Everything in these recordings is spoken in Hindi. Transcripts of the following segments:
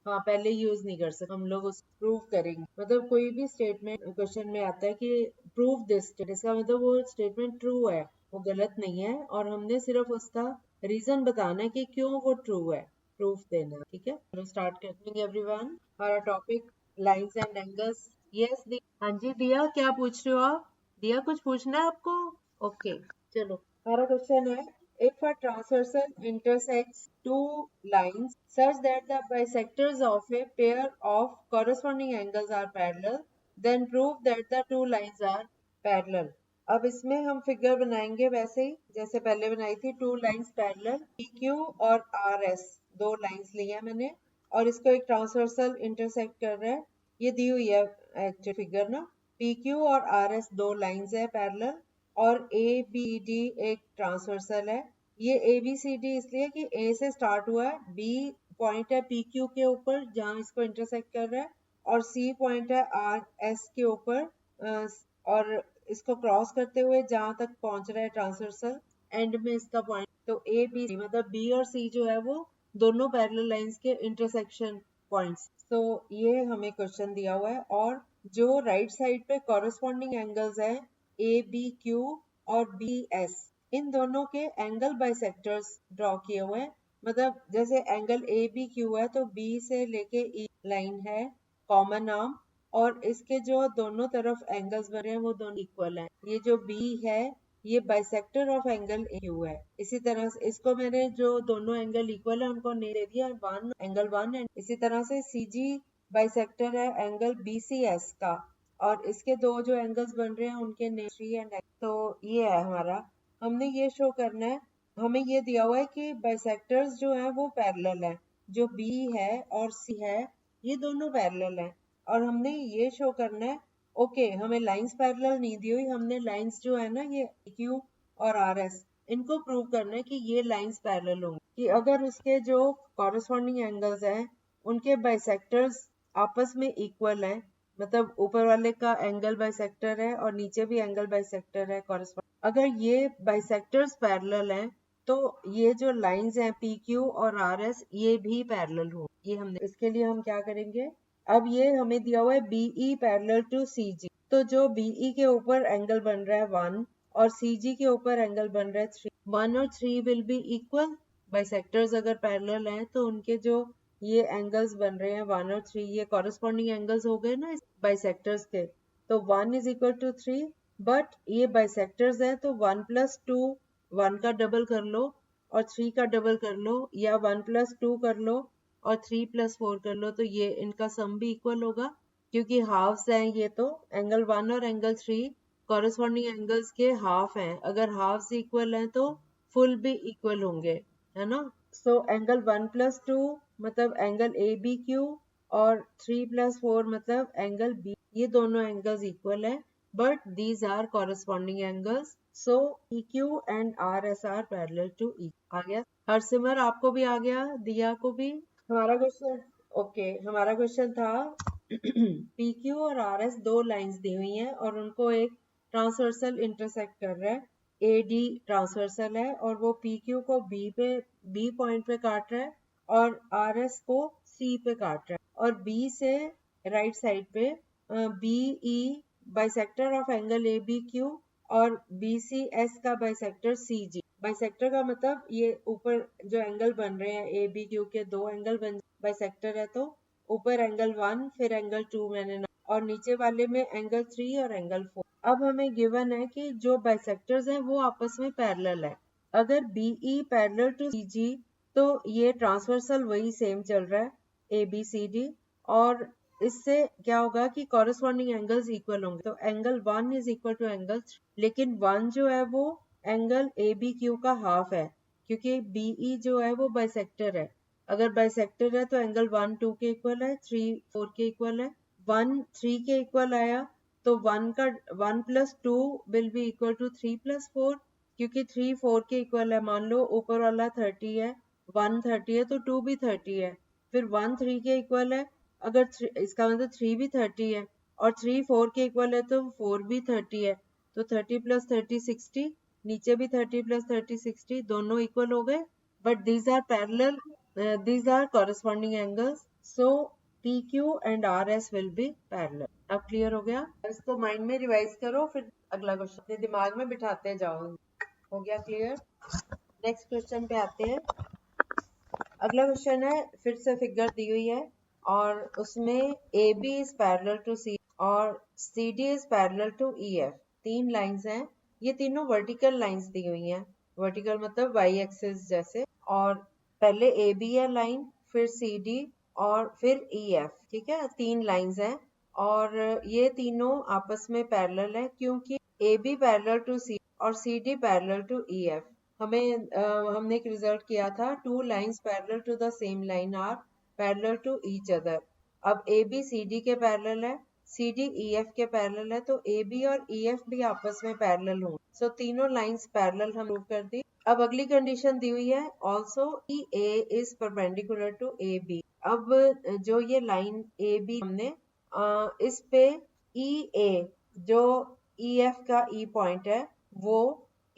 हाँ, पहले यूज नहीं कर सकते हम लोग, उस प्रूव करेंगे। मतलब कोई भी स्टेटमेंट क्वेश्चन में आता है कि प्रूव दिस, इसका मतलब वो स्टेटमेंट ट्रू है, वो गलत नहीं है, और हमने सिर्फ उसका रीजन बताना है कि क्यों वो ट्रू है, प्रूफ देना है। ठीक है, चलो स्टार्ट करते हैं एवरीवन। हमारा topic lines and angles. Yes, हाँ जी दिया, क्या पूछ रहे हो आप? दिया, कुछ पूछना है आपको? ओके, चलो हमारा क्वेश्चन है, if a transversal intersects two lines such that the bisectors of a pair of corresponding angles are parallel, then prove that the two lines are parallel. अब इसमें हम फिगर बनाएंगे वैसे ही जैसे पहले बनाई थी, टू लाइंस पैरेलल, PQ और RS, दो लाइंस ली है मैंने, और इसको एक ट्रांसवर्सल इंटरसेक्ट कर रहा है। ये दी हुई है एक्चुअल फिगर ना, PQ और RS दो लाइंस है पैरेलल, और ABD एक ट्रांसवर्सल है। ये ABCD इसलिए कि A से स्टार्ट हुआ है, B पॉइंट है PQ के ऊपर जहां इसको इंटरसेक्ट कर रहा है, और C पॉइंट है RS के ऊपर, और इसको क्रॉस करते हुए जहां तक पहुंच रहा है ट्रांसवर्सल, एंड में इसका पॉइंट। तो ABC मतलब B और C जो है वो दोनों पैरेलल लाइंस के इंटरसेक्शन पॉइंट्स। तो ये हमें क्वेश्चन दिया हुआ है, और जो राइट साइड पे कॉरेस्पॉन्डिंग एंगल्स है ABQ और BS, इन दोनों के एंगल बाइसेक्टर्स ड्रॉ किए हुए हैं। मतलब जैसे एंगल ABQ है तो B से लेके E लाइन है कॉमन आर्म, और इसके जो दोनों तरफ एंगल्स बने हैं वो दोनों इक्वल हैं। ये जो B है ये बाइसेक्टर ऑफ एंगल AQ है। इसी तरह से इसको मैंने जो दोनों एंगल इक्वल है उनको नेम दे दिया वन, एंगल वन। एंड इसी तरह से CG बाइसेक्टर है एंगल BCS का, और इसके दो जो एंगल्स बन रहे हैं उनके नेम 3 एंड। तो ये है हमारा, हमने ये शो करना है, हमें ये दिया हुआ है कि बाइसेक्टर्स जो है वो पैरेलल है, जो B है और C है ये दोनों पैरेलल है, और हमने ये शो करना है। ओके, हमें लाइंस पैरेलल नहीं दी हुई, हमने लाइंस जो है ना ये PQ और RS, इनको प्रूव करना है कि ये लाइंस पैरेलल होंगी, कि अगर उसके जो कॉरेस्पॉन्डिंग एंगल्स हैं उनके बाइसेक्टर्स आपस में इक्वल हैं, मतलब ऊपर वाले का एंगल बाइसेक्टर है और नीचे भी एंगल बाइसेक्टर है कॉरेस्पॉन्डिंग, अगर ये बाइसेक्टर्स पैरेलल हैं तो ये जो लाइंस हैं PQ और RS ये भी पैरेलल हो। ये हमने, इसके लिए हम क्या करेंगे, अब ये हमें दिया हुआ है BE पैरेलल टू CG, तो जो BE के ऊपर एंगल बन रहा है 1 और CG के ऊपर एंगल बन रहा है 3, 1 और 3 विल बी इक्वल। बाइसेक्टर्स अगर पैरेलल हैं तो उनके जो ये एंगल्स बन रहे हैं 1 और 3 ये कॉरेस्पॉन्डिंग एंगल्स हो गए ना बाइसेक्टर्स के। तो 1 इज इक्वल टू 3, बट ये बाइसेक्टर्स है तो 1 प्लस 2, 1 का डबल कर लो और 3 का डबल कर लो, या 1 प्लस 2 कर लो और 3 प्लस 4 कर लो, तो ये इनका सम भी इक्वल होगा, क्योंकि हाफ्स हैं ये, तो एंगल 1 और एंगल 3 कॉरेस्पॉन्डिंग एंगल्स के हाफ हैं, अगर हाफ्स इक्वल हैं तो फुल भी इक्वल होंगे, है ना। सो एंगल 1 प्लस 2 मतलब एंगल ABQ, और 3 प्लस 4 मतलब एंगल B, ये दोनों एंगल्स इक्वल है, but these are corresponding angles, so PQ and RS are parallel to E। आ गया हरसिमर, आपको भी आ गया, दिया को भी। हमारा क्वेश्चन, ओके, हमारा क्वेश्चन था PQ और RS दो लाइंस दी हुई हैं और उनको एक ट्रांसवर्सल इंटरसेक्ट कर रहा है। AD ट्रांसवर्सल है और वो PQ को B पॉइंट पे काट रहा है और RS को C पे काट रहा है, और B से राइट साइड पे BE bisector of angle ABQ और BCS का बाइसेक्टर CG। बाइसेक्टर का मतलब ये ऊपर जो एंगल बन रहे हैं ABQ के दो एंगल बन बाइसेक्टर है, तो ऊपर एंगल 1 फिर एंगल 2 मैंने और नीचे वाले में एंगल 3 और एंगल 4। अब हमें गिवन है कि जो बाइसेक्टर्स हैं वो आपस में पैरेलल है। अगर BE पैरेलल टू CG तो ये ट्रांसवर्सल वही सेम चल रहा है ABCD, और इससे क्या होगा कि कॉरेस्पॉन्डिंग एंगल्स इक्वल होंगे, तो angle 1 is equal to angle 3, लेकिन 1 जो है वो एंगल ABQ का हाफ है, क्योंकि BE जो है वो बाइसेक्टर है। अगर बाइसेक्टर है तो एंगल 1 2 के इक्वल है, 3 4 के इक्वल है, 1 3 के इक्वल आया, तो 1 plus 2 will be equal to 3 plus 4, क्योंकि 3 4 के इक्वल है। मान लो ऊपर वाला 30 है, 1 30 है तो 2 भी 30 है, फिर 1 3 के इक्वल है, अगर इसका मतलब 3 भी 30 है, और 3 4 के इक्वल है तो 4 भी 30 है, तो 30 प्लस 30 60, नीचे भी 30 प्लस 30 60, दोनों इक्वल हो गए, but these are parallel, these are corresponding angles, सो PQ and RS will be parallel. अब क्लियर हो गया? इसको माइंड में रिवाइज करो, फिर अगला क्वेश्चन अपने दिमाग में बिठाते जाओ। हो गया क्लियर? नेक्स्ट क्वेश्चन पे आते हैं। अगला क्वेश्चन है, फिर से फिगर दी हुई है और उसमें AB is parallel to C और CD is parallel to EF। तीन लाइंस हैं, ये तीनों वर्टिकल लाइंस दी हुई हैं। वर्टिकल मतलब वाई एक्सिस जैसे, और पहले AB है लाइन, फिर CD और फिर EF। ठीक है, तीन लाइंस हैं और ये तीनों आपस में पैरेलल है क्योंकि AB पैरेलल टू C और CD पैरेलल टू EF। हमने एक रिजल्ट किया था, two lines parallel to the same line are parallel to each other. अब AB CD के पैरेलल है, CD EF के पैरेलल है, तो AB और EF भी आपस में पैरेलल होंगे। सो तीनों लाइंस पैरेलल हम प्रूव कर दी। अब अगली कंडीशन दी हुई है, also EA is perpendicular to AB। अब जो ये लाइन AB हमने इस पे EA जो EF का E पॉइंट है वो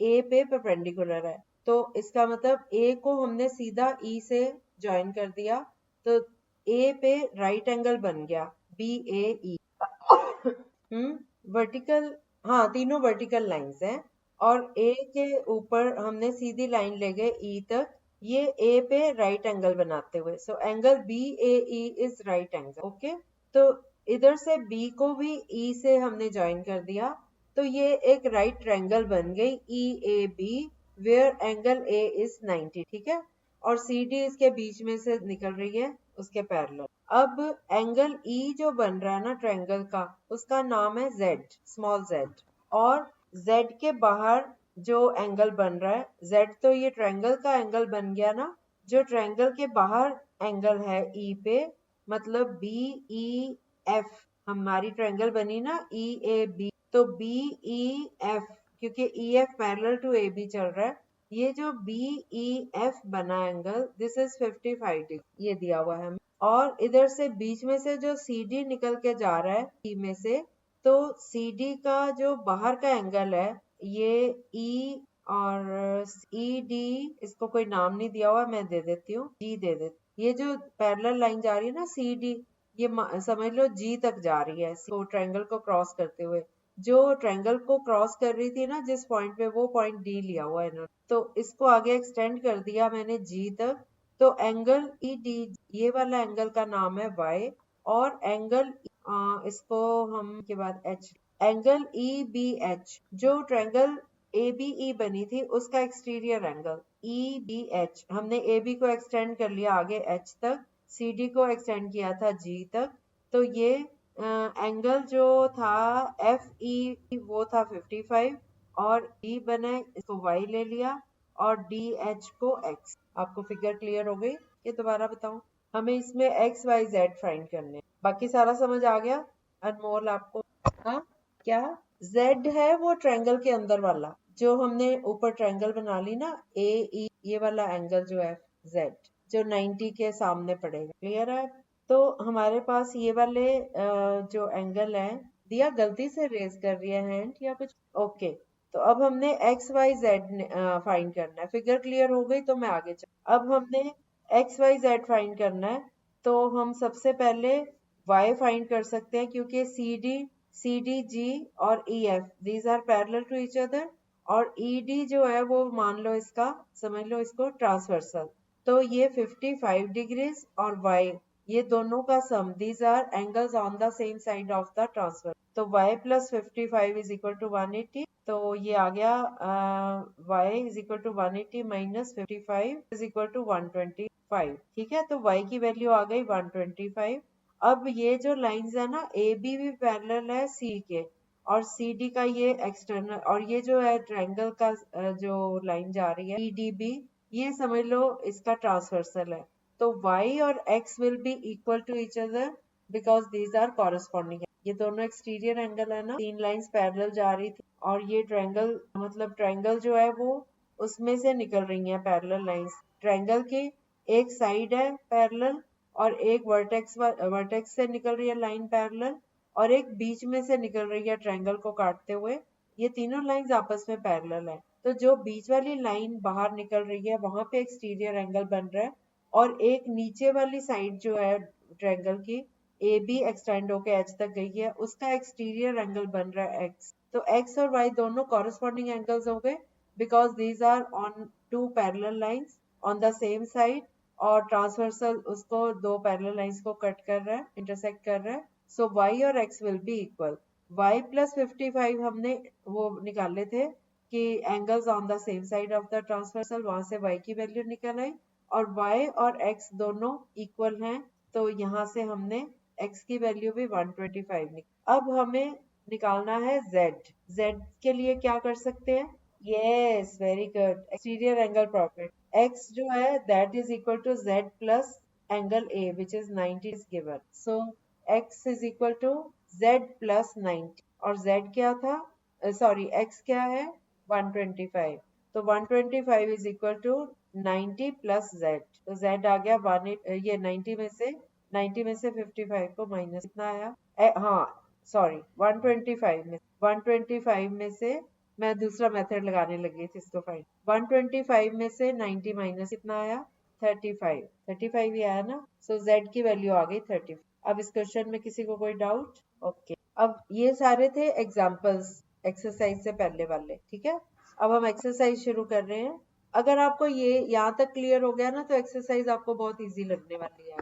A पे परपेंडिकुलर है, तो इसका मतलब A को हमने सीधा E से ज्वाइन कर दिया, तो A पे राइट एंगल बन गया BAE। वर्टिकल, हाँ तीनों वर्टिकल लाइंस हैं और A के ऊपर हमने सीधी लाइन ले गए E तक, ये A पे राइट एंगल बनाते हुए। So angle BAE is right angle. Okay, तो इधर से B को भी E से हमने ज्वाइन कर दिया, तो ये एक राइट ट्रायंगल बन गई EAB where angle A is 90। ठीक है, और CD इसके बीच में से निकल रही है उसके पैरेलल। अब एंगल E जो बन रहा है ना ट्रायंगल का, उसका नाम है Z, स्मॉल z, और Z के बाहर जो एंगल बन रहा है, Z तो ये ट्रायंगल का एंगल बन गया ना, जो ट्रायंगल के बाहर एंगल है E पे, मतलब BEF, हमारी ट्रायंगल बनी ना EAB, तो BEF, क्योंकि EF पैरेलल टू AB चल रहा है, ये जो BEF बना एंगल, दिस इज 55 डिग्री, ये दिया हुआ है। और इधर से बीच में से जो CD निकल के जा रहा है E में से, तो CD का जो बाहर का एंगल है, ये E और ED, इसको कोई नाम नहीं दिया हुआ, मैं दे देती हूँ, G दे देती। ये जो पैरेलल लाइन जा रही है ना CD, ये समझ लो G तक जा रही है, तो ट्रायंगल को क्रॉस करते हुए, जो ट्रायंगल को क्रॉस कर रही थी ना जिस पॉइंट पे, वो पॉइंट D लिया हुआ है इन्होंने, तो इसको आगे एक्सटेंड कर दिया मैंने G तक। तो एंगल ED, ये वाला एंगल का नाम है Y, और एंगल इसको हम के बाद H, एंगल EBH, जो ट्रायंगल ABE बनी थी उसका एक्सटीरियर एंगल EBH, हमने AB को एक्सटेंड कर लिया आगे H तक, CD को एक्सटेंड किया था G तक, तो ये एंगल जो था FE वो था 55, और E बना, इसको Y ले लिया, और DH को X। आपको फिगर क्लियर हो गई? ये दोबारा बताऊं, हमें इसमें X Y Z फाइंड करने, बाकी सारा समझ आ गया अनमोल आपको? हाँ, क्या Z है वो ट्रायंगल के अंदर वाला, जो हमने ऊपर ट्रायंगल बना ली ना AE, ये वाला एंगल जो है Z, जो 90 के सामने पड़ेगा। क्लियर है? तो हमारे पास ये वाले जो एंगल है दिया, गलती से रेज कर रही है हैंड या कुछ? ओके, तो अब हमने एक्स वाई जेड फाइंड करना है। फिगर क्लियर हो गई तो मैं आगे चल। अब हमने एक्स वाई जेड फाइंड करना है, तो हम सबसे पहले y फाइंड कर सकते हैं, क्योंकि CDG और EF these are parallel to each other, और ED जो है वो मान लो इसका, समझ लो इसको ट्रांसवर्सल, तो ये 55 डिग्रीज, और y ये दोनों का sum, these are angles on the same side of the transfer, तो y plus 55 is equal to 180, तो ये आ गया y is equal to 180 minus 55 is equal to 125। ठीक है, तो y की वैल्यू आ गई 125। अब ये जो लाइंस है ना, AB भी पैरेलल है C के, और CD का ये एक्सटर्नल, और ये जो है ट्रायंगल का जो लाइन जा रही है EDB, ये समझ लो इसका ट्रांसवर्सल है, तो y और x will be equal to each other because these are corresponding। ये दोनों एक्सटीरियर एंगल है ना, तीन लाइंस पैरेलल जा रही थी, और ये ट्रायंगल, मतलब ट्रायंगल जो है वो उसमें से निकल रही है पैरेलल लाइंस। ट्रायंगल की एक साइड है पैरेलल, और एक वर्टेक्स से निकल रही है लाइन पैरेलल, और एक बीच में से निकल रही है ट्रायंगल को काटते हुए। ये तीनों लाइंस आपस में पैरेलल है, तो जो बीच वाली लाइन बाहर निकल रही है वहां पे एक्सटीरियर एंगल बन रहा है, और एक नीचे वाली साइड जो है ट्रायंगल की ए बी एक्सटेंड होके एच तक गई है, उसका एक्सटीरियर एंगल बन रहा है एक्स। तो एक्स और वाई दोनों कॉरेस्पॉन्डिंग एंगल्स हो गए because these are on two parallel lines on the same side, और ट्रांसवर्सल उसको दो पैरेलल लाइंस को कट कर रहा है, इंटरसेक्ट कर रहा है। सो वाई और X will be equal. Y plus 55 हमने वो निकाले थे कि angles on the same side of the transversal, वहां से y की वैल्यू निकल आई, और y और x दोनों इक्वल हैं, तो यहाँ से हमने x की वैल्यू भी 125 निकाली। अब हमें निकालना है z के लिए क्या कर सकते हैं? Yes, very good, exterior angle profit. x जो है that is equal to z plus angle a which is 90 is given, so x is equal to z plus 90, और z क्या था, सॉरी x क्या है 125, तो 125 is equal to 90 plus z, तो z आ गया ये 90 में से 55 को माइनस कितना आया, हाँ सॉरी 125 में से मैं दूसरा मेथड लगाने लगी थी इसको फाइंड। 125 में से 90 माइनस कितना आया, 35 ही आया ना, सो z की वैल्यू आ गई 35। अब इस क्वेश्चन में किसी को कोई डाउट? ओके, अब ये सारे थे एग्जांपल्स एक्सरसाइज से पहले वाले, ठीक है। अब हम एक्सरसाइज शुरू कर रहे हैं। अगर आपको ये यहाँ तक क्लियर हो गया ना, तो एक्सरसाइज आपको बहुत इजी लगने वाली है।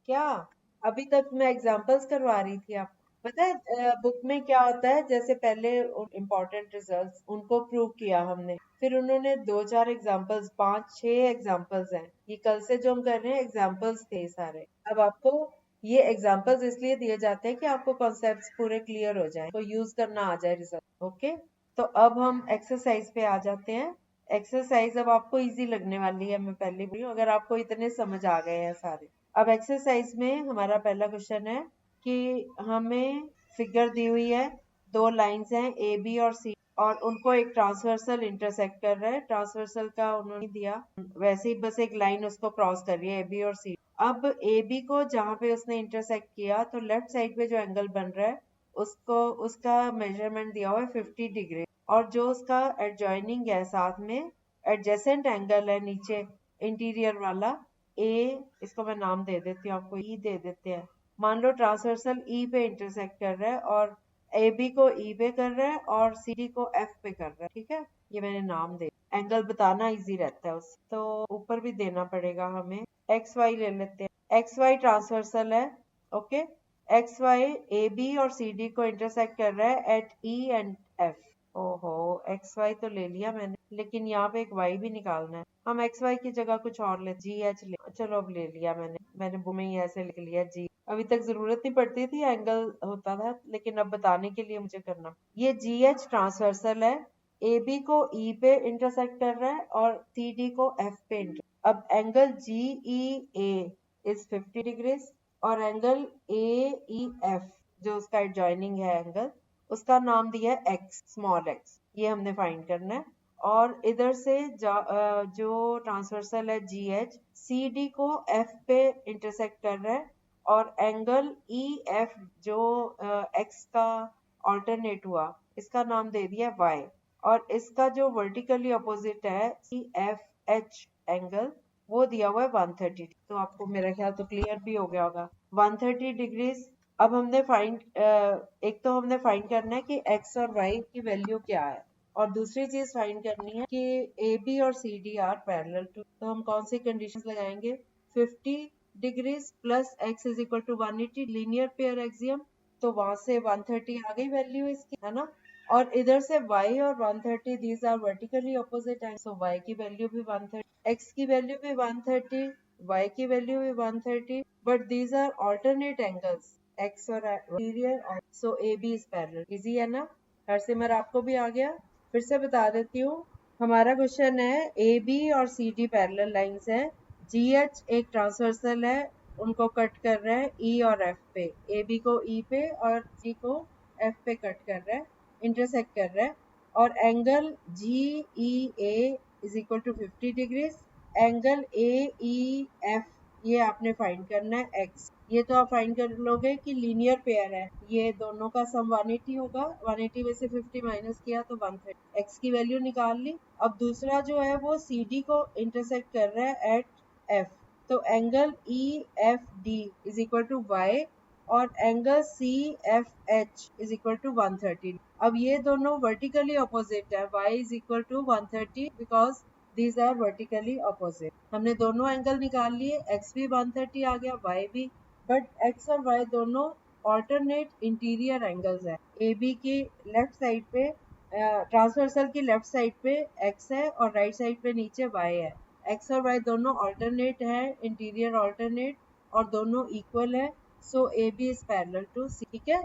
क्या अभी तक मैं एग्जांपल्स करवा रही थी आपको? पता है बुक में क्या होता है, जैसे पहले इम्पोर्टेंट रिजल्ट्स उनको प्रूव किया हमने, फिर उन्होंने 2-4 एग्जांपल्स, 5-6 एग्जांपल्स हैं, ये कल से जो हम कर रहे हैं एग्जांपल्स थे सारे। अब आपको ये एग्जांपल्स इसलिए दिए जाते हैं कि आपको कॉन्सेप्ट्स पूरे क्लियर हो जाएं, तो यूज करना आ जाए रिजल्ट। ओके, तो अब हम एक्सरसाइज पे आ जाते हैं। एक्सरसाइज अब आपको इजी लगने वाली है, मैं पहले भी, अगर आपको इतने समझ आ गए हैं सारे। अब एक्सरसाइज में हमारा पहला क्वेश्चन है कि हमें फिगर दी हुई है, दो लाइंस हैं ए बी और सी, और उनको एक ट्रांसवर्सल इंटरसेक्ट कर रहा है। ट्रांसवर्सल का उन्होंने दिया, वैसे ही बस एक लाइन उसको क्रॉस कर रही है ए बी और सी। अब ए बी को जहाँ पे उसने इंटरसेक्ट किया, तो लेफ्ट साइड पे जो एंगल बन रहा है उसको, उसका मेजरमेंट दिया हुआ है 50 डिग्री, और जो उसका एडजॉइनिंग है साथ में एडजेसेंट एंगल है नीचे इंटीरियर वाला ए, इसको मैं नाम दे देती हूँ, आपको ई दे देते हैं। मान लो ट्रांसवर्सल ई पे इंटरसेक्ट कर रहा है, और ए बी को ई पे कर रहा है और सी डी को एफ पे कर रहा है, ठीक है। ये मैंने नाम दे, एंगल बताना इजी रहता है उस, तो ऊपर भी देना पड़ेगा हमें। एक्स वाई ले लेते हैं, एक्स वाई ट्रांसवर्सल है, okay. X Y A B और सी डी को इंटरसेक्ट कर रहा है एट ई एंड एफ। ओहो, एक्स वाई तो ले लिया मैंने, लेकिन यहाँ पे एक वाई भी निकालना है। हम एक्स वाई की जगह कुछ और ले, जी एच ले, चलो अब ले लिया मैंने बुक में ही ऐसे लिख लिया जी। अभी तक जरूरत नहीं पड़ती थी, एंगल होता था, लेकिन अब बताने के लिए मुझे करना। ये जी एच ट्रांसवर्सल है, ए बी को ई पे इंटरसेक्ट कर रहा है और सी डी को एफ पे अब angle G E A is 50 degrees, और एंगल ए ई एफ जो उसका एडजॉइनिंग है एंगल, उसका नाम दिया है एक्स, स्मॉल एक्स, ये हमने फाइंड करना है। और इधर से जो ट्रांसवर्सल है जी एच, सी डी को एफ पे इंटरसेक्ट कर रहा है, और एंगल ई एफ जो एक्स का ऑल्टरनेट हुआ, इसका नाम दे दिया वाई, और इसका जो वर्टिकली अपोजिट है सी एफ एच एंगल, वो दिया हुआ है 130। तो आपको मेरा ख्याल तो क्लियर भी हो गया होगा 130 डिग्रीज। अब हमने फाइंड, एक तो हमने फाइंड करना है कि x और y की वैल्यू क्या है, और दूसरी चीज फाइंड करनी है कि ए बी और C D are parallel to, तो हम कौन सी कंडीशंस लगाएंगे, 50 degrees plus x is equal to 180, linear pair axiom, तो वहां से 130 आ गई वैल्यू इसकी, है ना। और इधर से y और 130 these are vertically opposite and, so y की वैल्यू भी 130, x की वैल्यू भी 130, y की वैल्यू भी 130, but these are alternate angles x और interior, so A B is parallel. Easy है ना, हर सिमर आपको भी आ गया। फिर से बता देती हूँ, हमारा क्वेश्चन है ए बी और सी डी पैरेलल लाइंस है, जी एच एक ट्रांसवर्सल है, उनको कट कर रहा है ई और एफ पे, ए बी को ई पे और जी को एफ पे कट कर रहा है, इंटरसेक्ट कर रहा है, और angle G E A is equal to 50 degrees, angle A E F ये आपने फाइंड करना है एक्स, ये तो आप फाइंड कर लोगे कि लीनियर पेयर है, ये दोनों का सम 180 होगा, 180 में से 50 माइनस किया तो 130, एक्स की वैल्यू निकाल ली। अब दूसरा जो है वो सी डी को इंटरसेक्ट कर रहा है एट एफ, तो angle E F D is equal to Y और angle C F H is equal to 130। अब ये दोनों वर्टिकली अपोजिट है, y is equal to 130 because these are vertically opposite. हमने दोनों एंगल निकाल लिए, x भी 130 आ गया, y भी, बट x और y दोनों ऑल्टरनेट इंटीरियर एंगल्स है। ए बी की लेफ्ट साइड पे ट्रांसवर्सल की लेफ्ट साइड पे x है और राइट साइड पे नीचे y है। x और y दोनों ऑल्टरनेट है, इंटीरियर ऑल्टरनेट, और दोनों इक्वल है, so A B is parallel to C. ठीक है,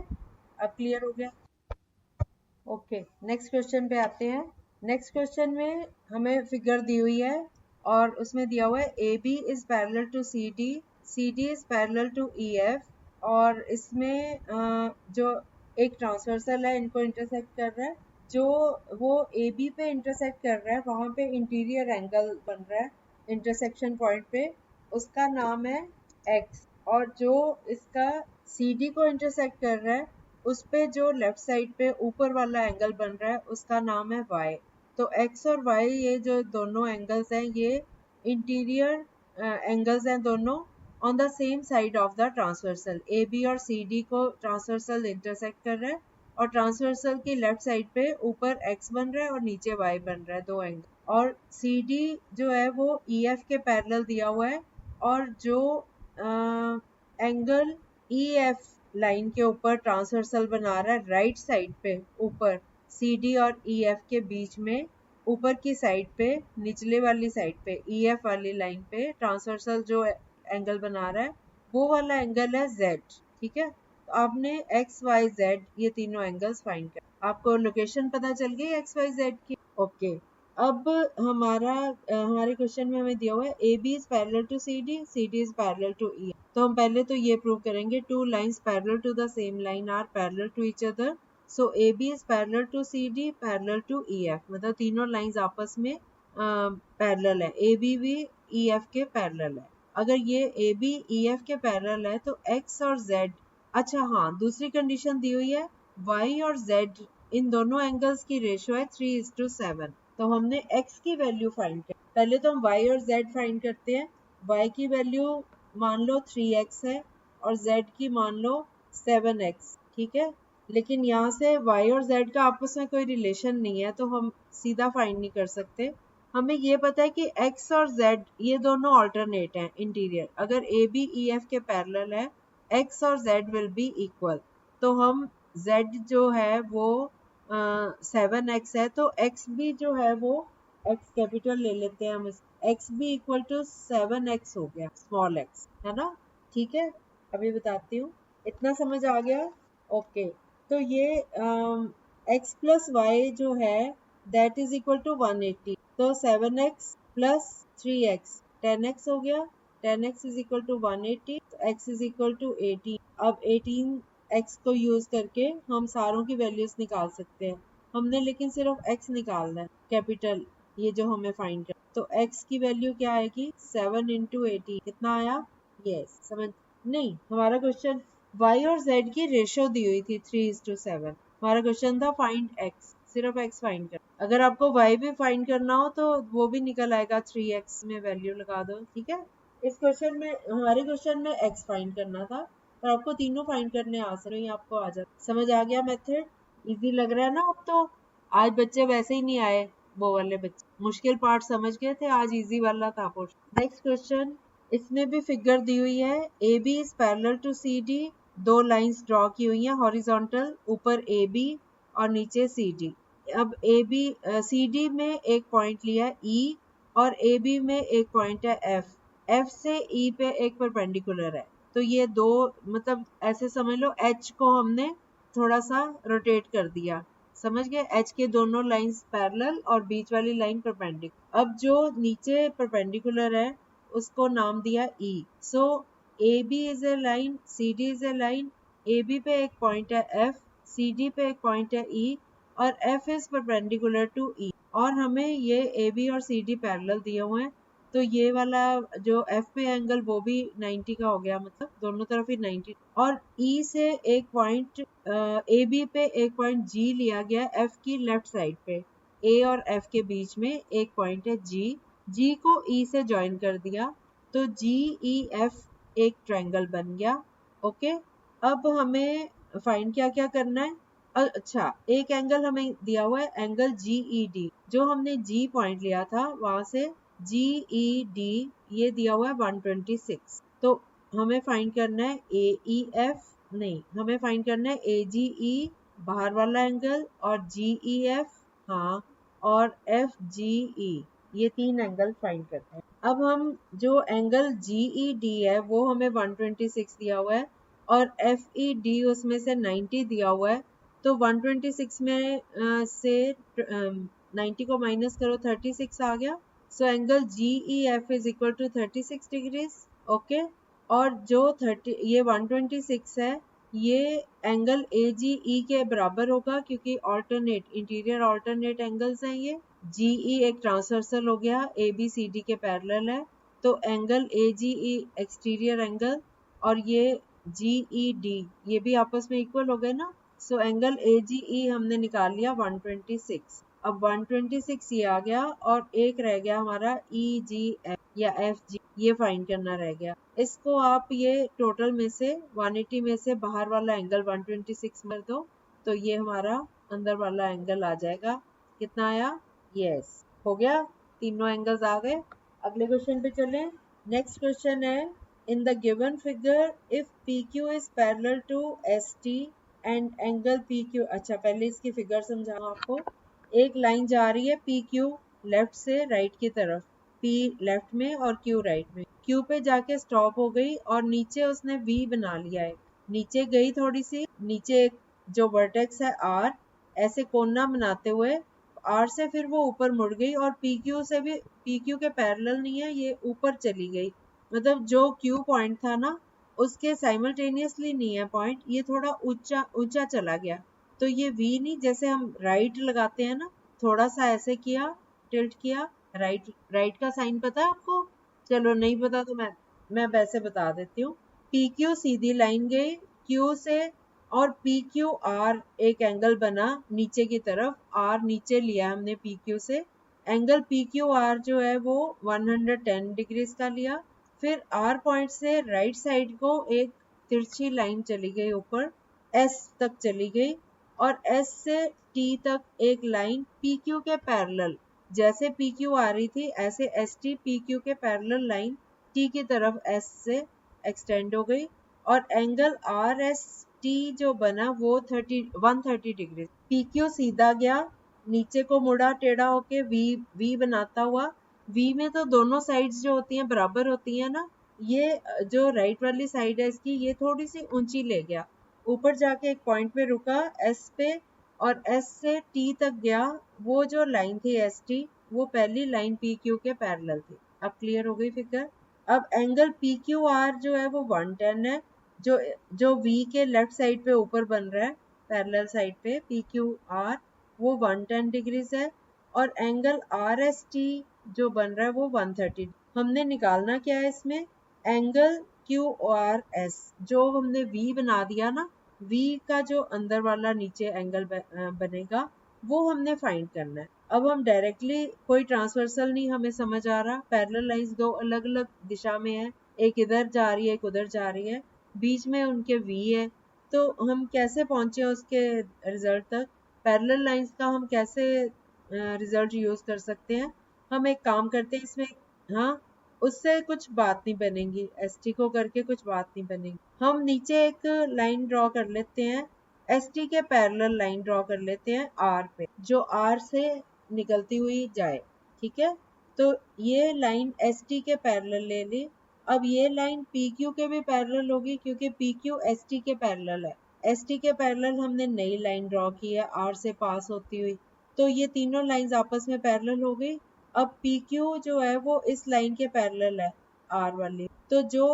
अब क्लियर हो गया। ओके, नेक्स्ट क्वेश्चन पे आते हैं। नेक्स्ट क्वेश्चन में हमें फिगर दी हुई है और उसमें दिया हुआ है A B is parallel to C D is parallel to E F, और इसमें जो एक ट्रांसवर्सल है इनको इंटरसेक्ट कर रहा है, जो वो ए बी पे इंटरसेक्ट कर रहा है वहाँ पे इंटीरियर एंगल बन रहा है इंटरसेक्शन पॉइंट पे, उसका नाम है x, और जो इसका सी डी को इंटरसेक्ट कर रहा है उस पे जो लेफ्ट साइड पे ऊपर वाला एंगल बन रहा है उसका नाम है y। तो x और y ये जो दोनों एंगल्स हैं ये इंटीरियर एंगल्स हैं दोनों on the same side of the transversal. A B और सी डी को ट्रांसवर्सल इंटरसेक्ट कर रहा है और ट्रांसवर्सल की लेफ्ट साइड पे ऊपर x बन रहा है और नीचे y बन रहा है, दो एंगल। और सी डी जो है वो ई एफ के पैरेलल दिया हुआ है, और जो एंगल ई एफ लाइन के ऊपर ट्रांसवर्सल बना रहा है राइट साइड पे ऊपर सी डी और ई एफ के बीच में ऊपर की साइड पे निचले वाली साइड पे ई एफ वाली लाइन पे ट्रांसवर्सल जो एंगल बना रहा है वो वाला एंगल है z। ठीक है, तो आपने x y z ये तीनों एंगल्स फाइंड कर, आपको लोकेशन पता चल गई x y z की। ओके, अब हमारे क्वेश्चन में हमें दिया हुआ है A B is parallel to C D is parallel to E. तो हम पहले तो ये प्रूव करेंगे two lines parallel to the same line are parallel to each other, so A B is parallel to C D parallel to E F, मतलब तीनों लाइंस आपस में पैरेलल है, ए बी भी ई एफ के पैरेलल है। अगर ये ए बी ई एफ के पैरेलल है तो x और z, अच्छा हाँ दूसरी कंडीशन दी हुई है y और z इन दोनों एंगल्स की रेशियो है 3:7। तो हमने x की वैल्यू फाइंड कर, पहले तो हम y और z फाइंड करते हैं। y की वैल्यू मान लो 3x है और z की मान लो 7x। ठीक है, लेकिन यहाँ से y और z का आपस में कोई रिलेशन नहीं है तो हम सीधा फाइंड नहीं कर सकते। हमें ये पता है कि x और z ये दोनों ऑल्टरनेट हैं इंटीरियर, अगर ए बी ई एफ के पैरेलल है x और z विल बी इक्वल, तो हम z जो है वो 7x है तो x भी जो है वो x कैपिटल ले लेते हैं हम, x भी इक्वल टू 7x हो गया, स्मॉल x है ना। ठीक है, अभी बताती हूँ, इतना समझ आ गया। ओके, तो ये x प्लस वाई जो है दैट इज इक्वल टू 180, तो 7x प्लस 3x 10x हो गया, 10x इज इक्वल टू 180, तो x इज इक्वल टू 18। अब 18x को यूज करके हम सारों की वैल्यूज निकाल सकते हैं, हमने लेकिन सिर्फ x निकालना है कैपिटल, ये जो हमें फाइंड कर, तो x की वैल्यू क्या आएगी 7 इंटू 18, कितना आया, यस समझ नहीं। हमारा क्वेश्चन y और z की रेशियो दी हुई थी 3:7, हमारा क्वेश्चन था फाइंड x, सिर्फ x फाइंड कर। अगर आपको y भी फाइंड करना हो तो वो भी निकल आएगा, 3x में वैल्यू लगा दो। ठीक है, इस क्वेश्चन में हमारे क्वेश्चन में x फाइंड करना था और आपको तीनों फाइंड करने आ सकते हैं, आपको आ जाता, समझ आ गया मेथड, इजी लग रहा है ना। अब तो आज बच्चे वैसे ही नहीं आए, वो वाले बच्चे मुश्किल पार्ट समझ गए थे, आज इजी वाला था पोर्शन। नेक्स्ट क्वेश्चन, इसमें भी फिगर दी हुई है A B is parallel to C D, दो लाइंस ड्रॉ की हुई हैं हॉरिजॉन्टल, ऊपर ए बी और नीचे सी डी। अब ए बी सी डी में एक पॉइंट लिया है ई और ए बी में एक पॉइंट है एफ, एफ से ई पे एक परपेंडिकुलर है, तो ये दो मतलब ऐसे समझ लो एच को हमने थोड़ा सा रोटेट कर दिया, समझ गए, एच के दोनों लाइंस पैरेलल और बीच वाली लाइन परपेंडिकुलर। अब जो नीचे परपेंडिकुलर है उसको नाम दिया E, so A B is a line, C D is a line, A B पे एक पॉइंट है एफ, सी डी पे एक पॉइंट है ई और एफ इज परपेंडिकुलर टू ई, और हमें ये ए बी और सी डी पैरेलल दिए हुए हैं, तो ये वाला जो एफ पे एंगल वो भी 90 का हो गया, मतलब दोनों तरफ ही 90, और ई से एक पॉइंट ए बी पे एक पॉइंट जी लिया गया एफ की लेफ्ट साइड पे, ए और एफ के बीच में एक पॉइंट है जी, जी को ई से ज्वाइन कर दिया, तो GEF एक ट्रायंगल बन गया। ओके, अब हमें फाइंड क्या क्या करना है। अच्छा, एक एंगल हमें दिया हुआ है एंगल GED, जो हमने G पॉइंट लिया था वहां से GED ये दिया हुआ है 126। तो हमें फाइंड करना है AEF, नहीं हमें फाइंड करना है AGE बाहर वाला एंगल और GEF, हाँ, और FGE, ये 3 एंगल फाइंड करते हैं। अब हम जो एंगल GED है वो हमें 126 दिया हुआ है और FED उसमें से 90 दिया हुआ है। तो 126 में से 90 को माइनस करो, 36 आ गया। So angle GEF is equal to 36 degrees. Okay, और जो 30 ये 126 है ये एंगल AGE के बराबर होगा क्योंकि ऑल्टरनेट इंटीरियर ऑल्टरनेट एंगल्स हैं ये। GE एक ट्रांसवर्सल हो गया, ABCD के पैरेलल है, तो एंगल AGE एक्सटीरियर एंगल और ये GED ये भी आपस में इक्वल हो गए ना। सो एंगल AGE हमने निकाल लिया 126। अब 126 ये आ गया और एक रह गया हमारा EGF या FG, ये फाइंड करना रह गया। इसको आप ये टोटल में से 180 में से बाहर वाला एंगल 126 कर दो तो ये हमारा अंदर वाला एंगल आ जाएगा। कितना आया? यस, हो गया, तीनों एंगल्स आ गए। अगले क्वेश्चन पे चलें। नेक्स्ट क्वेश्चन है, in the given figure if PQ is parallel to ST and angle PQ। अच्छा, पहले इसकी फिगर समझाऊं आपको। एक लाइन जा रही है PQ लेफ्ट से राइट की तरफ, P लेफ्ट में और Q राइट में। Q पे जाके स्टॉप हो गई और नीचे उसने V बना लिया है। नीचे गई थोड़ी सी, नीचे एक जो वर्टेक्स है R, ऐसे कोना बनाते हुए R से फिर वो ऊपर मुड़ गई और PQ से भी, PQ के पैरेलल नहीं है, ये ऊपर चली गई। मतलब जो Q पॉइंट था ना उसके साइमल्टेनियसली नहीं है पॉइंट, ये थोड़ा ऊंचा ऊंचा चला गया। तो ये V नहीं, जैसे हम राइट लगाते हैं ना, थोड़ा सा ऐसे किया, टिल्ट किया, राइट, राइट का साइन पता है आपको? चलो नहीं पता तो मैं वैसे बता देती हूँ। PQ सीधी लाइन गई Q से और PQR एक एंगल बना नीचे की तरफ, R नीचे लिया हमने PQ से। एंगल PQR जो है वो 110 डिग्रीज का लिया। फिर R पॉइंट से राइट साइड को एक तिरछी लाइन चली गई ऊपर, S तक चली गई और S से T तक एक लाइन PQ के पैरेलल, जैसे PQ आ रही थी ऐसे ST PQ के पैरेलल लाइन T की तरफ S से एक्सटेंड हो गई और एंगल RST जो बना वो 130 डिग्री। PQ सीधा गया, नीचे को मुड़ा टेढ़ा होके V बनाता हुआ। V में तो दोनों साइड्स जो होती हैं बराबर होती हैं ना, ये जो राइट वाली साइड है इसकी ये थोड़ी सी ऊंची ले गया, ऊपर जाके एक पॉइंट पे रुका S पे और S से T तक गया। वो जो लाइन थी ST वो पहली लाइन PQ के पैरेलल थी। अब क्लियर हो गई फिगर। अब एंगल PQR जो है वो 110 है, जो V के लेफ्ट साइड पे ऊपर बन रहा है पैरेलल साइड पे PQR, वो 110 डिग्रीज है और एंगल RST जो बन रहा है वो 130। हमने निकालना क्या है इसमें? एंगल QRS, जो हमने V बना दिया ना, V का जो अंदर वाला नीचे एंगल बनेगा वो हमने फाइंड करना है। अब हम डायरेक्टली, कोई ट्रांसवर्सल नहीं हमें समझ आ रहा, पैरेलल लाइंस दो अलग अलग दिशा में है, एक इधर जा रही है एक उधर जा रही है, बीच में उनके V है, तो हम कैसे पहुंचे उसके रिजल्ट तक? पैरेलल लाइंस का हम कैसे रिजल्ट यूज कर सकते हैं? हम एक काम करते हैं इसमें, हाँ, उससे कुछ बात नहीं बनेगी, ST को करके कुछ बात नहीं बनेगी। हम नीचे एक लाइन ड्रॉ कर लेते हैं, ST के पैरेलल लाइन ड्रॉ कर लेते हैं R पे, जो R से निकलती हुई जाए। ठीक है, तो ये लाइन ST के पैरेलल ले ली। अब ये लाइन PQ के भी पैरेलल होगी क्योंकि PQ ST के पैरेलल है। ST के पैरेलल हमने नई लाइन ड्रॉ की है R से पास होती हुई, तो ये तीनों लाइंस आपस में पैरेलल हो गई। अब PQ जो है वो इस लाइन के पैरेलल है R वाली, तो जो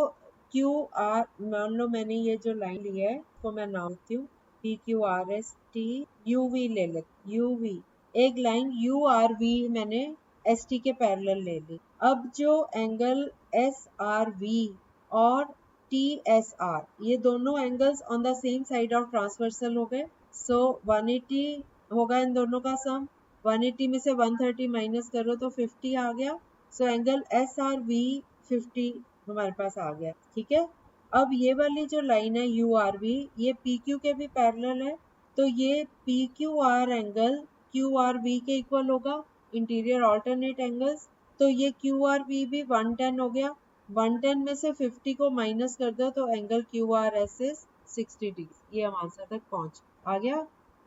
QR, मान लो मैंने ये जो लाइन ली है तो मैं नाम देती हूँ PQRST UV ले ले, UV एक लाइन URV मैंने ST के पैरेलल ले ली। अब जो एंगल SRV और TSR, ये दोनों angles on the same side of transversal हो गए। सो 180 होगा इन दोनों का सम, 180 में से 130 माइनस करो तो 50 आ गया। सो एंगल SRV 50 हमारे पास आ गया, ठीक है। अब ये वाली जो लाइन है यू आर वी, ये पी क्यू के भी पैरेलल है, तो ये P Q R angle Q R V के इक्वल होगा, इंटीरियर ऑल्टरनेट एंगल्स। तो ये क्यू आर वी भी 110 हो गया, 110 में से 50 को माइनस कर दो तो angle Q R S is 60 degree. ये हम आंसर तक पहुंच आ गया।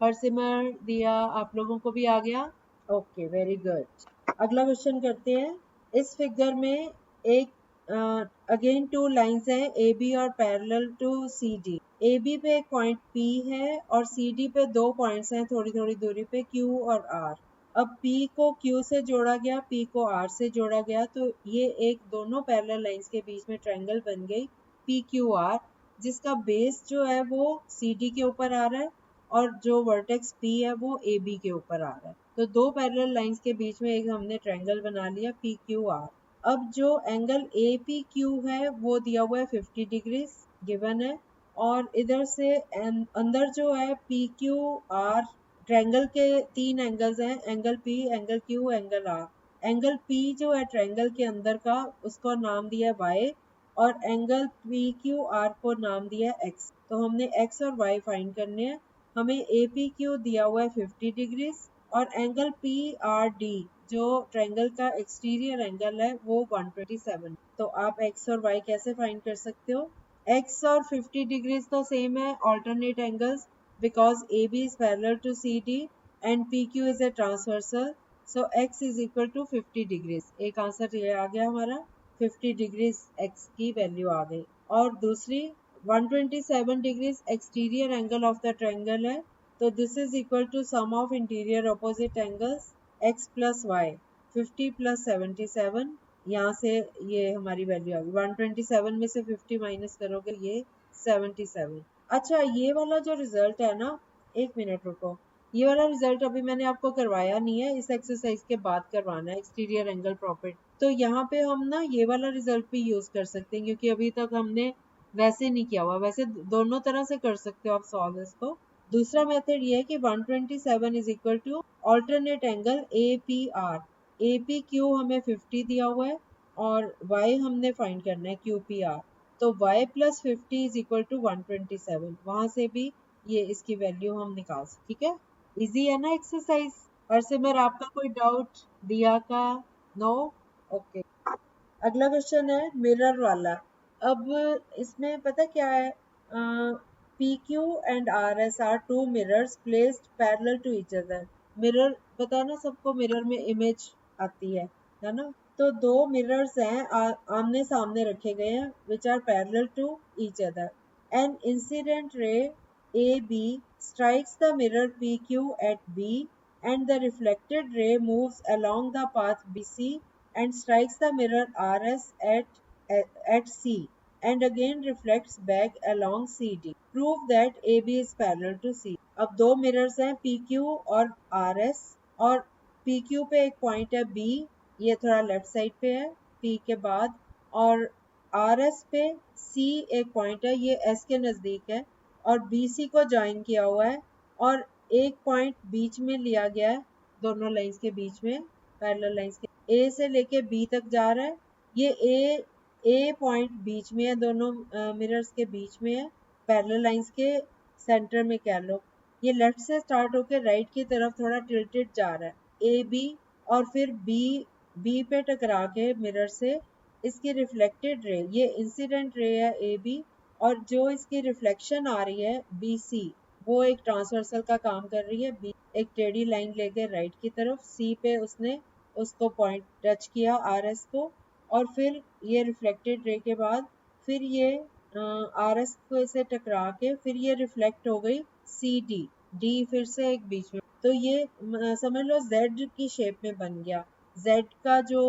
हरसिमर दिया, आप लोगों को भी आ गया? Okay, very good. अगला क्वेश्चन करते हैं। इस फिगर में एक अगेन टू लाइंस हैं ए बी और parallel to C D. A B पे एक पॉइंट पी है और सी डी पे दो पॉइंट्स हैं थोड़ी थोड़ी दूरी पे, क्यू और आर। अब P को Q से जोड़ा गया, P को R से जोड़ा गया, तो ये एक दोनों पैरेलल लाइंस के बीच में ट्रायंगल बन गई PQR, जिसका बेस जो है वो CD के ऊपर आ रहा है और जो वर्टेक्स P है वो AB के ऊपर आ रहा है। तो दो पैरेलल लाइंस के बीच में एक हमने ट्रायंगल बना लिया PQR। अब जो एंगल APQ है वो दिया हुआ है 50 डिग्री गिवन है, और इधर से अंदर जो है PQR ट्रायंगल के तीन एंगल्स हैं, angle P, angle Q, angle R। Angle P जो है ट्रायंगल के अंदर का, उसको नाम दिया Y, और एंगल PQR को नाम दिया X। तो हमने X और Y फाइंड करने हैं। हमें APQ दिया हुआ है 50 डिग्री और एंगल PRD जो ट्रायंगल का एक्सटीरियर एंगल है वो 127। तो आप X और Y कैसे फाइंड कर सकते हो? X और 50 डिग्री तो सेम है, alternate angles, because AB is parallel to CD and PQ is a transversal, so X is equal to 50 degrees। एक आंसर ये आ गया हमारा, 50 degrees X की वैल्यू आ गई। और दूसरी 127 degrees exterior angle of the triangle है, तो this is equal to sum of interior opposite angles X plus Y, 50 plus 77। यहाँ से ये हमारी वैल्यू आ गई, 127 में से 50 माइनस करोगे ये 77। अच्छा, ये वाला जो रिजल्ट है ना, एक मिनट रुको, ये वाला रिजल्ट अभी मैंने आपको करवाया नहीं है, इस एक्सरसाइज के बाद करवाना है, एक्सटीरियर एंगल प्रॉपर्टी। तो यहाँ पे हम ना ये वाला रिजल्ट भी यूज कर सकते हैं, क्योंकि अभी तक हमने वैसे नहीं किया हुआ। वैसे दोनों तरह से कर सकते हो आप सॉल्व इसको। दूसरा मेथड ये है कि 127 is equal to alternate angle APR। APQ हमें 50 दिया हुआ है और Y हमने फाइंड करना है QPR। तो y plus 50 is equal to 127, वहां से भी ये इसकी वैल्यू हम निकाल सकते, ठीक है। इजी है ना एक्सरसाइज? और सिमर आपका कोई डाउट? दिया का? नो? ओके। अगला क्वेश्चन है मिरर वाला। अब इसमें पता क्या है, PQ and RS are two mirrors placed parallel to each other. Mirror पता है ना सबको, मिरर में इमेज आती है ना। तो दो मिरर्स हैं, आमने सामने रखे गए हैं, which are parallel to each other. An incident ray AB strikes the mirror PQ at B and the reflected ray moves along the path BC and strikes the mirror RS at C and again reflects back along CD. Prove that AB is parallel to C। अब दो मिरर्स हैं PQ और RS, और PQ पे एक पॉइंट है B, ये थोड़ा लेफ्ट साइड पे है P के बाद, और RS पे C एक पॉइंट है, ये S के नज़दीक है, और BC को ज्वाइन किया हुआ है, और एक पॉइंट बीच में लिया गया है, दोनों लाइंस के बीच में, पैरेलल लाइंस के A से लेके B तक जा रहा है। ये A पॉइंट बीच में है, दोनों मिरर्स के बीच में है, पैरेलल लाइंस के सेंटर में कह लो। ये लेफ्ट से स्टार्ट होकर राइट की तरफ थोड़ा टिल्टेड जा रहा है AB, और फिर B पे टकरा के मिरर से इसकी रिफ्लेक्टेड रे, ये इंसिडेंट रे है AB, और जो इसकी रिफ्लेक्शन आ रही है BC, वो एक ट्रांसवर्सल का काम कर रही है। B एक टेढ़ी लाइन लेके राइट की तरफ, C पे उसने उसको पॉइंट टच किया RS को, और फिर ये रिफ्लेक्टेड रे के बाद फिर ये RS को से टकरा के फिर ये रिफ्लेक्ट हो गई CD, D फिर से एक बीच में, तो ये समझ लो Z की शेप में बन गया। Z का जो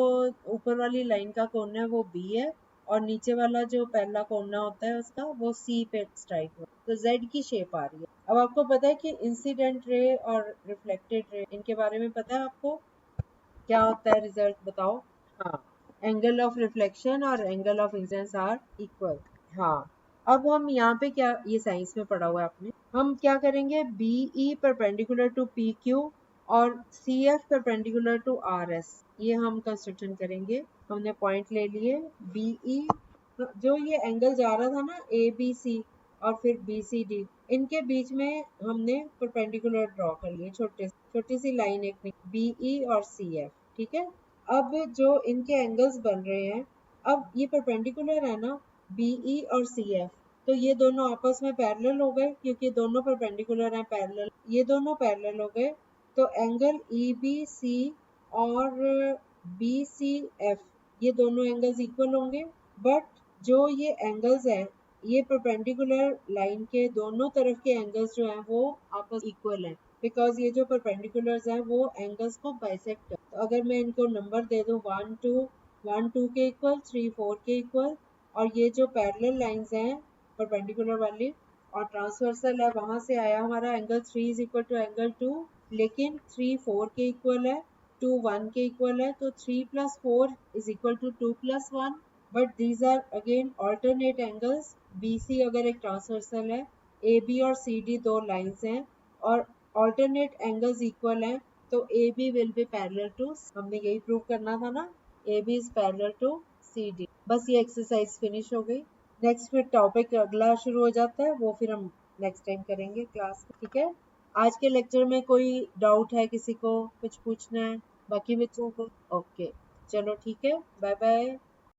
ऊपर वाली लाइन का कोना है वो B है, और नीचे वाला जो पहला कोना होता है उसका वो C पे स्ट्राइक हुआ, तो Z की शेप आ रही है। अब आपको पता है कि इंसिडेंट रे और रिफ्लेक्टेड रे, इनके बारे में पता है आपको क्या होता है? रिजल्ट बताओ। हाँ, एंगल ऑफ रिफ्लेक्शन और angle of incidence are equal. हाँ, अब हम यहाँ पे क्या, ये साइंस में पढ़ा हुआ है आपने, हम क्या करेंगे, BE परपेंडिकुलर टू PQ और CF परपेंडिकुलर टू RS, ये हम कंस्ट्रक्शन करेंगे। हमने पॉइंट ले लिए BE, जो ये एंगल जा रहा था ना ABC और फिर BCD, इनके बीच में हमने परपेंडिकुलर ड्रॉ कर लिए, छोटी सी लाइन एक BE और CF, ठीक है। अब जो इनके एंगल्स बन रहे हैं, अब ये परपेंडिकुलर है ना BE और CF, तो ये दोनों आपस में पैरेलल हो गए क्योंकि दोनों परपेंडिकुलर हैं, पैरेलल, ये दोनों पैरेलल हो गए, तो एंगल EBC और BCF ये दोनों एंगल्स इक्वल होंगे। बट जो ये एंगल्स हैं, ये परपेंडिकुलर लाइन के दोनों तरफ के एंगल्स जो हैं वो आपस इक्वल हैं, बिकॉज ये जो परपेंडिकुलर्स हैं वो एंगल्स को बाइसेक्ट कर। तो अगर मैं इनको नंबर दे दूं 1 2 के इक्वल, 3 4 के इक्वल, और ये जो पैरेलल लाइंस हैं परपेंडिकुलर वाली और ट्रांसवर्सल है, वहां से आया हमारा angle 3 is equal to angle 2, लेकिन 3 4 के इक्वल है, 2 1 के इक्वल है, तो 3 plus 4 is equal to 2 plus 1, but these are again alternate angles। BC अगर एक ट्रांसवर्सल है, AB और CD दो लाइंस हैं और alternate angles equal हैं, तो AB will be parallel to, हमने यही प्रूव करना था ना, AB is parallel to CD। बस ये एक्सरसाइज फिनिश हो गई। नेक्स्ट फिर टॉपिक अगला शुरू हो जाता है, वो फिर हम नेक्स्ट टाइम करेंगे क्लास में, ठीक है। आज के लेक्चर में कोई डाउट है किसी को, कुछ पूछना है बाकी बच्चों को? ओके, चलो ठीक है, बाय बाय।